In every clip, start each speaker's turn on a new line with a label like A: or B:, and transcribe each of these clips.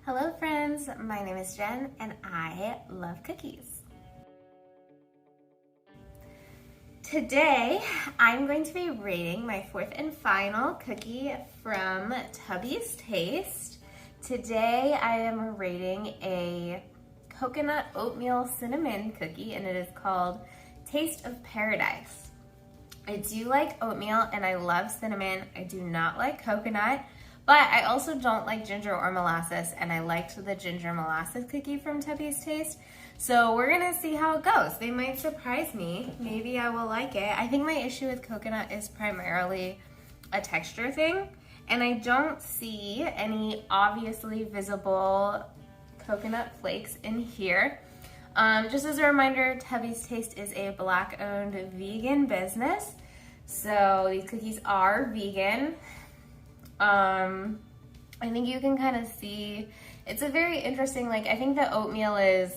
A: Hello friends, my name is Jen and I love cookies. Today I'm going to be rating my fourth and final cookie from Tubby's Taste. Today I am rating a coconut oatmeal cinnamon cookie and it is called Taste of Paradise. I do like oatmeal and I love cinnamon. I do not like coconut. But I also don't like ginger or molasses, and I liked the ginger molasses cookie from Tubby's Taste. So we're gonna see how it goes. They might surprise me. Maybe I will like it. I think my issue with coconut is primarily a texture thing, and I don't see any obviously visible coconut flakes in here. Just as a reminder, Tubby's Taste is a Black-owned vegan business. So these cookies are vegan. I think you can kind of see, it's a very interesting, like, I think the oatmeal is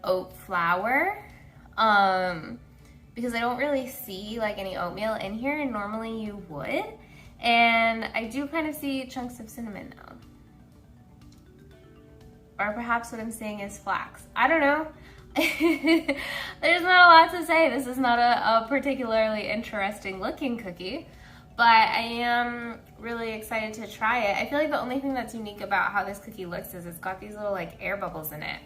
A: oat flour, because I don't really see, like, any oatmeal in here, and normally you would, and I do kind of see chunks of cinnamon, though. Or perhaps what I'm seeing is flax. I don't know. There's not a lot to say. This is not a particularly interesting looking cookie. But I am really excited to try it. I feel like the only thing that's unique about how this cookie looks is it's got these little like air bubbles in it.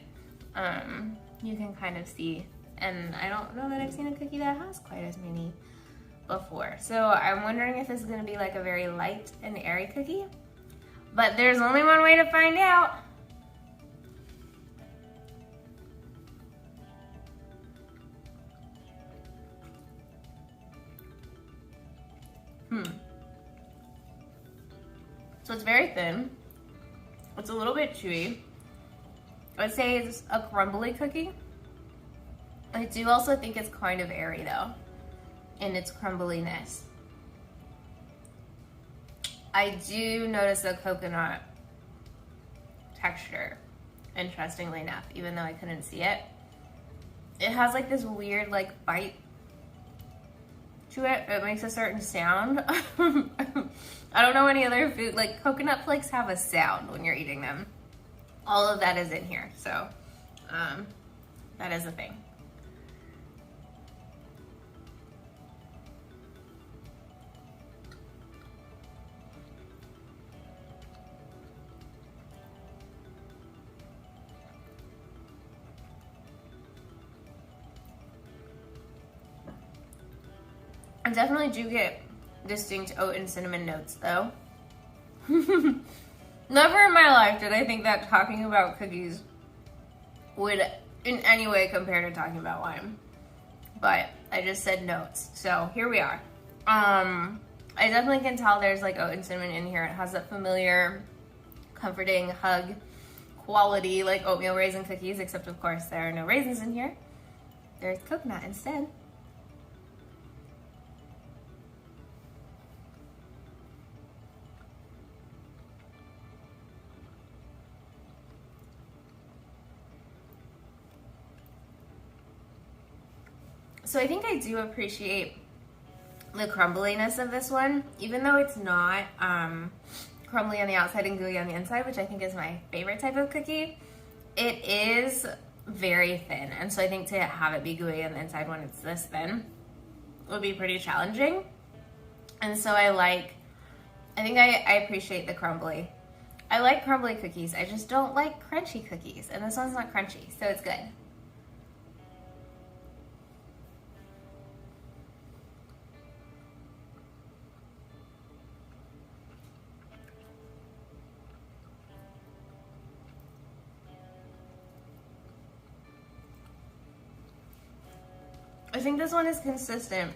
A: You can kind of see, and I don't know that I've seen a cookie that has quite as many before. So I'm wondering if this is gonna be like a very light and airy cookie. But there's only one way to find out. So it's very thin. It's a little bit chewy. I'd say it's a crumbly cookie. I do also think it's kind of airy though, in its crumbliness. I do notice the coconut texture, interestingly enough, even though I couldn't see it. It has like this weird like bite to it. It makes a certain sound. I don't know any other food, like coconut flakes have a sound when you're eating them. All of that is in here, so that is a thing. I definitely do get distinct oat and cinnamon notes though. Never in my life did I think that talking about cookies would in any way compare to talking about wine. But I just said notes, so here we are. I definitely can tell there's like oat and cinnamon in here. It has that familiar, comforting hug quality like oatmeal raisin cookies, except of course there are no raisins in here. There's coconut instead. So I think I do appreciate the crumbliness of this one, even though it's not crumbly on the outside and gooey on the inside, which I think is my favorite type of cookie. It is very thin, and so I think to have it be gooey on the inside when it's this thin would be pretty challenging. And so I think I appreciate the crumbly. I like crumbly cookies, I just don't like crunchy cookies, and this one's not crunchy, so it's good. I think this one is consistent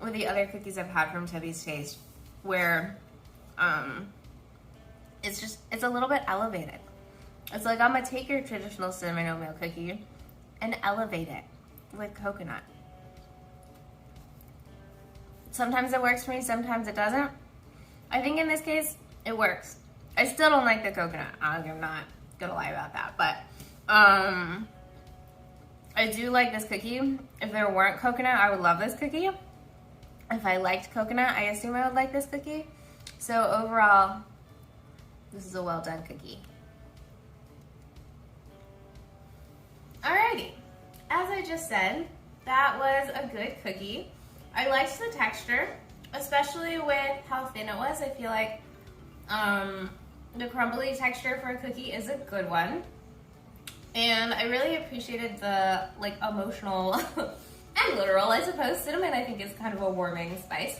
A: with the other cookies I've had from Tubby's Taste, where it's a little bit elevated. It's like I'm gonna take your traditional cinnamon oatmeal cookie and elevate it with coconut. Sometimes it works for me, sometimes it doesn't. I think in this case, it works. I still don't like the coconut. I'm not gonna lie about that, but I do like this cookie. If there weren't coconut, I would love this cookie. If I liked coconut, I assume I would like this cookie. So overall, this is a well done cookie. Alrighty, as I just said, that was a good cookie. I liked the texture, especially with how thin it was. I feel like the crumbly texture for a cookie is a good one. And I really appreciated the like emotional and literal, I suppose. Cinnamon I think is kind of a warming spice.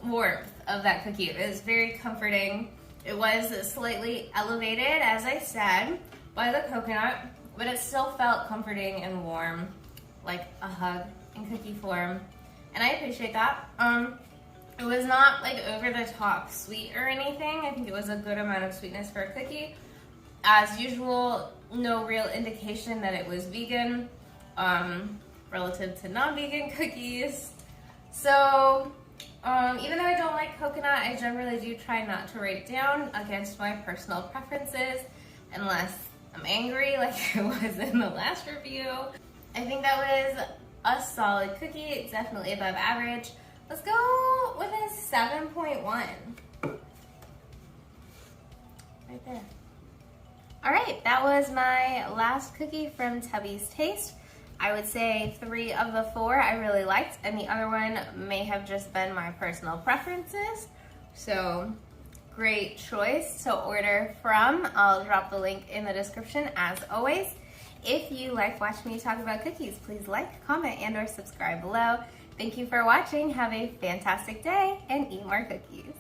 A: Warmth of that cookie. It was very comforting. It was slightly elevated, as I said, by the coconut, but it still felt comforting and warm, like a hug in cookie form. And I appreciate that. It was not like over the top sweet or anything. I think it was a good amount of sweetness for a cookie. As usual, no real indication that it was vegan relative to non-vegan cookies. So even though I don't like coconut, I generally do try not to write down against my personal preferences unless I'm angry like I was in the last review. I think that was a solid cookie. It's definitely above average. Let's go with a 7.1. Right there. All right, that was my last cookie from Tubby's Taste. I would say 3 of the 4 I really liked, and the other one may have just been my personal preferences. So great choice to order from. I'll drop the link in the description as always. If you like watching me talk about cookies, please like, comment, and or subscribe below. Thank you for watching. Have a fantastic day and eat more cookies.